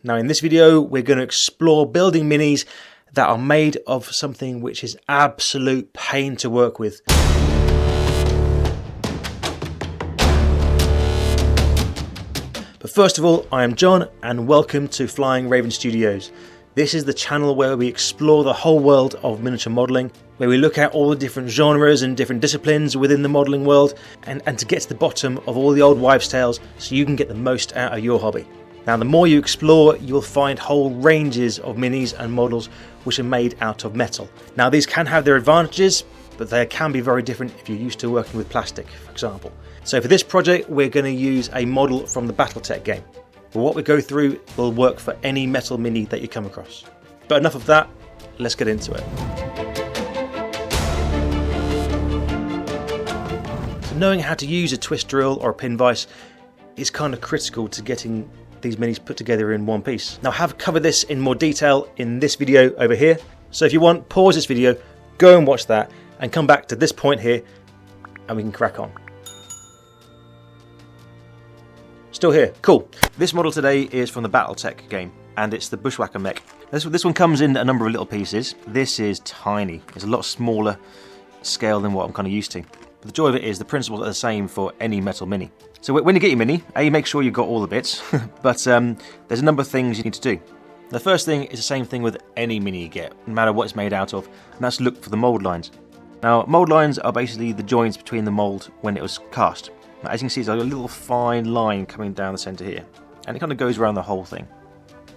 Now in this video we're going to explore building minis that are made of something which is absolute pain to work with. But first of all, I am John and welcome to Flying Raven Studios. This is the channel where we explore the whole world of miniature modelling, where we look at all the different genres and different disciplines within the modelling world and to get to the bottom of all the old wives' tales so you can get the most out of your hobby. Now the more you explore, you'll find whole ranges of minis and models which are made out of metal. Now these can have their advantages, but they can be very different if you're used to working with plastic, for example. So for this project we're going to use a model from the BattleTech game. But what we go through will work for any metal mini that you come across. But enough of that, let's get into it. So knowing how to use a twist drill or a pin vise is kind of critical to getting these minis put together in one piece. Now I have covered this in more detail in this video over here. So if you want, pause this video, go and watch that and come back to this point here and we can crack on. Still here, cool. This model today is from the BattleTech game and it's the BUSHWACKER Mech. This one comes in a number of little pieces. This is tiny. It's a lot smaller scale than what I'm kind of used to. But the joy of it is the principles are the same for any metal mini. So when you get your mini, make sure you've got all the bits, but there's a number of things you need to do. The first thing is the same thing with any mini you get, no matter what it's made out of, and that's look for the mould lines. Now mould lines are basically the joints between the mould when it was cast. Now, as you can see, there's like a little fine line coming down the centre here, and it kind of goes around the whole thing.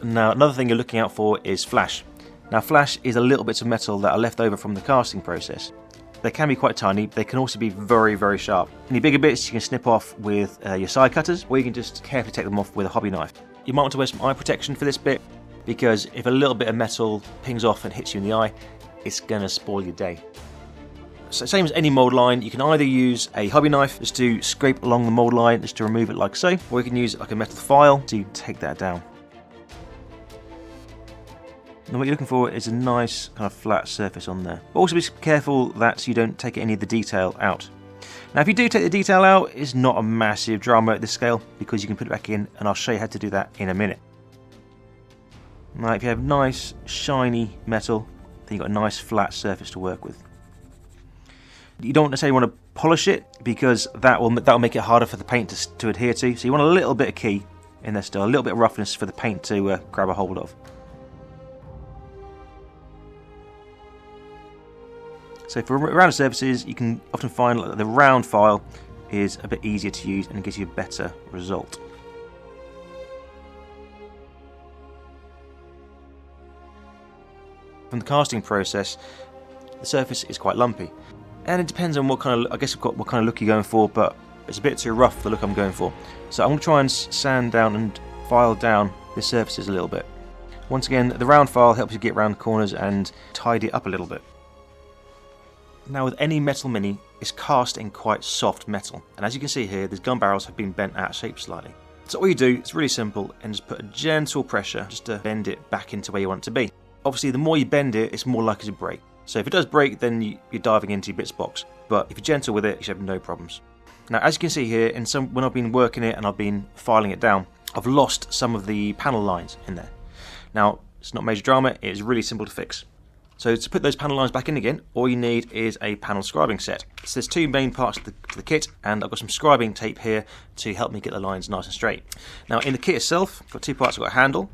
Now another thing you're looking out for is flash. Now flash is a little bits of metal that are left over from the casting process. They can be quite tiny, but they can also be very, very sharp. Any bigger bits you can snip off with your side cutters, or you can just carefully take them off with a hobby knife. You might want to wear some eye protection for this bit, because if a little bit of metal pings off and hits you in the eye, it's going to spoil your day. So same as any mould line, you can either use a hobby knife just to scrape along the mould line, just to remove it like so, or you can use like a metal file to take that down. And what you're looking for is a nice kind of flat surface on there. But also be careful that you don't take any of the detail out. Now if you do take the detail out, it's not a massive drama at this scale because you can put it back in and I'll show you how to do that in a minute. Now if you have nice shiny metal, then you've got a nice flat surface to work with. You don't necessarily want to polish it because that'll make it harder for the paint to adhere to. So you want a little bit of key in there still, a little bit of roughness for the paint to grab a hold of. So for rounded surfaces, you can often find that the round file is a bit easier to use and gives you a better result. From the casting process, the surface is quite lumpy, and it depends on what kind of look you're going for. But it's a bit too rough for the look I'm going for. So I'm going to try and sand down and file down the surfaces a little bit. Once again, the round file helps you get around the corners and tidy it up a little bit. Now with any metal mini, it's cast in quite soft metal, and as you can see here, these gun barrels have been bent out of shape slightly. So all you do, it's really simple, and just put a gentle pressure just to bend it back into where you want it to be. Obviously the more you bend it, it's more likely to break. So if it does break, then you're diving into your bits box, but if you're gentle with it, you should have no problems. Now as you can see here, when I've been working it and I've been filing it down, I've lost some of the panel lines in there. Now it's not major drama, it's really simple to fix. So to put those panel lines back in again, all you need is a panel scribing set. So there's two main parts to the kit, and I've got some scribing tape here to help me get the lines nice and straight. Now in the kit itself, I've got two parts. I've got a handle.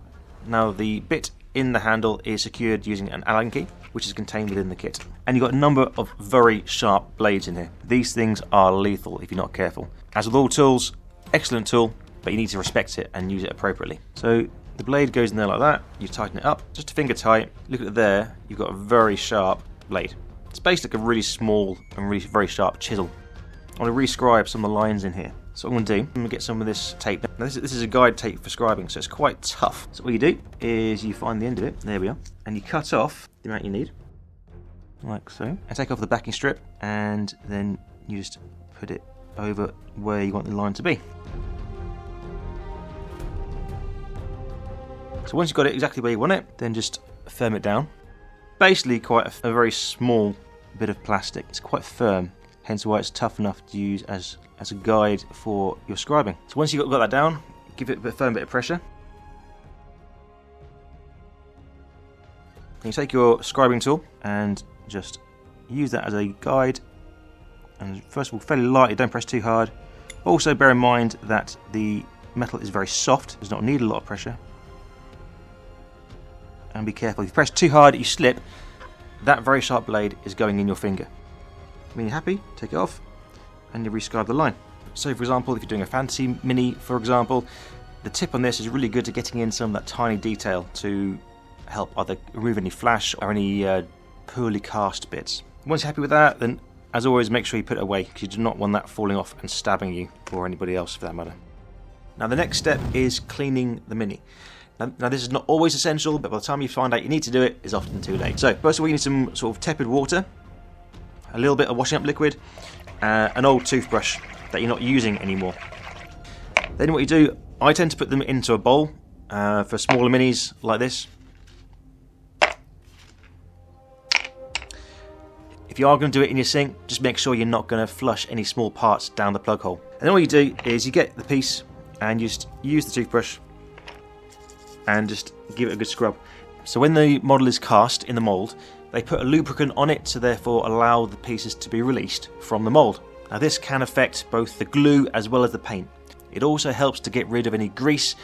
Now the bit in the handle is secured using an Allen key, which is contained within the kit. And you've got a number of very sharp blades in here. These things are lethal if you're not careful. As with all tools, excellent tool, but you need to respect it and use it appropriately. So the blade goes in there like that, you tighten it up, just a finger tight. Look at there, you've got a very sharp blade. It's basically like a really small and really very sharp chisel. I want to re-scribe some of the lines in here. So what I'm going to do, I'm going to get some of this tape. Now this is a guide tape for scribing, so it's quite tough. So what you do is you find the end of it, there we are, and you cut off the amount you need, like so, and take off the backing strip, and then you just put it over where you want the line to be. So once you've got it exactly where you want it, then just firm it down. Basically quite a very small bit of plastic. It's quite firm, hence why it's tough enough to use as a guide for your scribing. So once you've got that down, give it a firm bit of pressure. You take your scribing tool and just use that as a guide. And first of all, fairly lightly, don't press too hard. Also bear in mind that the metal is very soft, does not need a lot of pressure. And be careful, if you press too hard, you slip, that very sharp blade is going in your finger. When you're happy, take it off and you re-scribe the line. So for example, if you're doing a fantasy mini, for example, the tip on this is really good to getting in some of that tiny detail to help either remove any flash or any poorly cast bits. Once you're happy with that, then as always make sure you put it away, because you do not want that falling off and stabbing you, or anybody else for that matter. Now the next step is cleaning the Mini. Now this is not always essential, but by the time you find out you need to do it, it's often too late. So first of all, you need some sort of tepid water, a little bit of washing up liquid, an old toothbrush that you're not using anymore. Then what you do, I tend to put them into a bowl for smaller minis like this. If you are going to do it in your sink, just make sure you're not going to flush any small parts down the plug hole. And then all you do is you get the piece and you just use the toothbrush and just give it a good scrub. So when the model is cast in the mould, they put a lubricant on it to therefore allow the pieces to be released from the mould. Now this can affect both the glue as well as the paint. It also helps to get rid of any grease,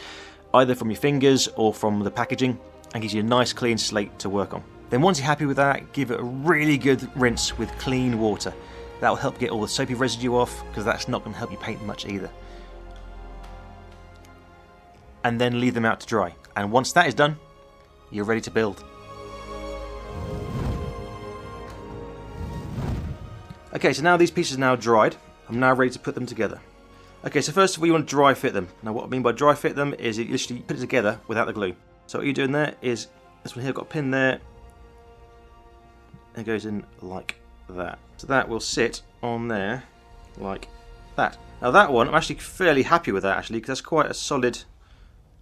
either from your fingers or from the packaging, and gives you a nice clean slate to work on. Then once you're happy with that, give it a really good rinse with clean water. That will help get all the soapy residue off, because that's not going to help you paint much either. And then leave them out to dry. And once that is done, you're ready to build. Okay, so now these pieces are now dried. I'm now ready to put them together. Okay, so first of all you want to dry fit them. Now what I mean by dry fit them is you literally put it together without the glue. So what you're doing there is, this one here, I've got a pin there, and it goes in like that. So that will sit on there like that. Now that one, I'm actually fairly happy with that actually, because that's quite a solid,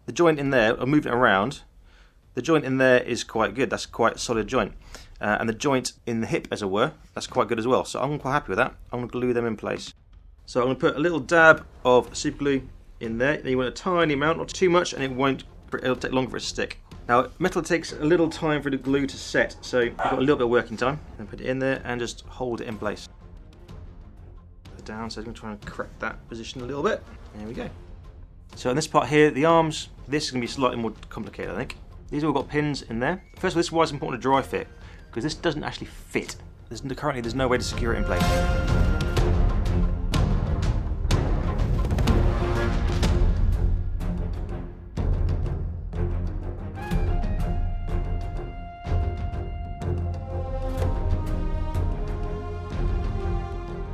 the joint in there, I'm moving it around, the joint in there is quite good, that's quite a solid joint. And the joint in the hip, as it were, that's quite good as well. So I'm quite happy with that. I'm going to glue them in place. So I'm going to put a little dab of super glue in there. Then you want a tiny amount, not too much, and it'll take longer for it to stick. Now metal takes a little time for the glue to set, so you've got a little bit of working time. Then put it in there and just hold it in place. Put it down, so I'm going to try and correct that position a little bit. There we go. So in this part here, the arms, this is going to be slightly more complicated, I think. These have all got pins in there. First of all, this is why it's important to dry fit, because this doesn't actually fit. Currently there's no way to secure it in place.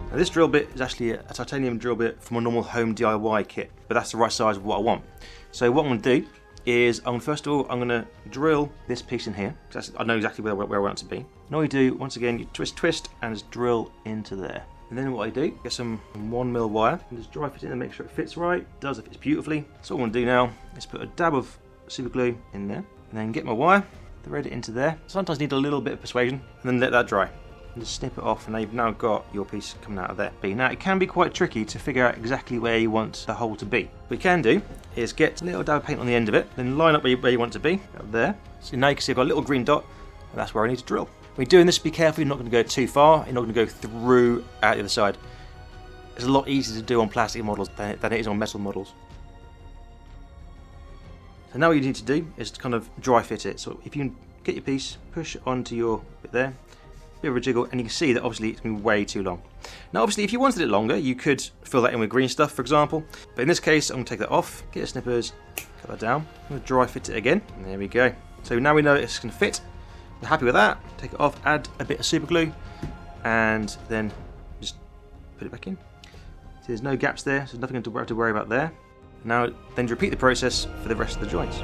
Now this drill bit is actually a titanium drill bit from a normal home DIY kit, but that's the right size of what I want. So what I'm going to do is, first of all, I'm going to drill this piece in here, because I know exactly where I want it to be. And all you do, once again, you twist, and just drill into there. And then what I do, get some 1mm wire, and just dry fit it in and make sure it fits right. It does, it fits beautifully. So what I'm going to do now is put a dab of super glue in there, and then get my wire, thread it into there. Sometimes you need a little bit of persuasion, and then let that dry. And just snip it off, and you've now got your piece coming out of there. Now it can be quite tricky to figure out exactly where you want the hole to be. What you can do is get a little dab of paint on the end of it, then line up where you want it to be, up there. So now you can see I've got a little green dot, and that's where I need to drill. When you're doing this, be careful, you're not going to go too far, you're not going to go through out the other side. It's a lot easier to do on plastic models than it is on metal models. So now what you need to do is to kind of dry fit it. So if you can get your piece, push it onto your bit there, bit of a jiggle, and you can see that obviously it's going to be way too long. Now obviously if you wanted it longer, you could fill that in with green stuff, for example, but in this case I'm going to take that off, get your snippers, cut that down, I'm going to dry fit it again, and there we go. So now we know it's going to fit. We're happy with that, take it off, add a bit of super glue, and then just put it back in. So there's no gaps there, so there's nothing to worry about there. Now then repeat the process for the rest of the joints.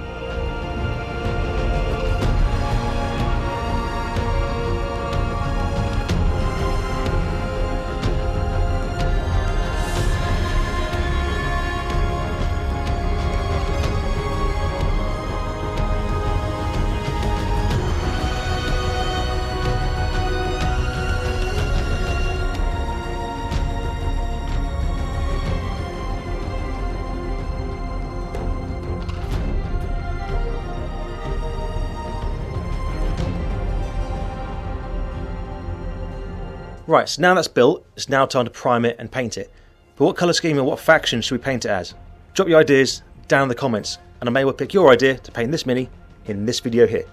Right, so now that's built, it's now time to prime it and paint it. But what colour scheme and what faction should we paint it as? Drop your ideas down in the comments, and I may well pick your idea to paint this Mini in this video here.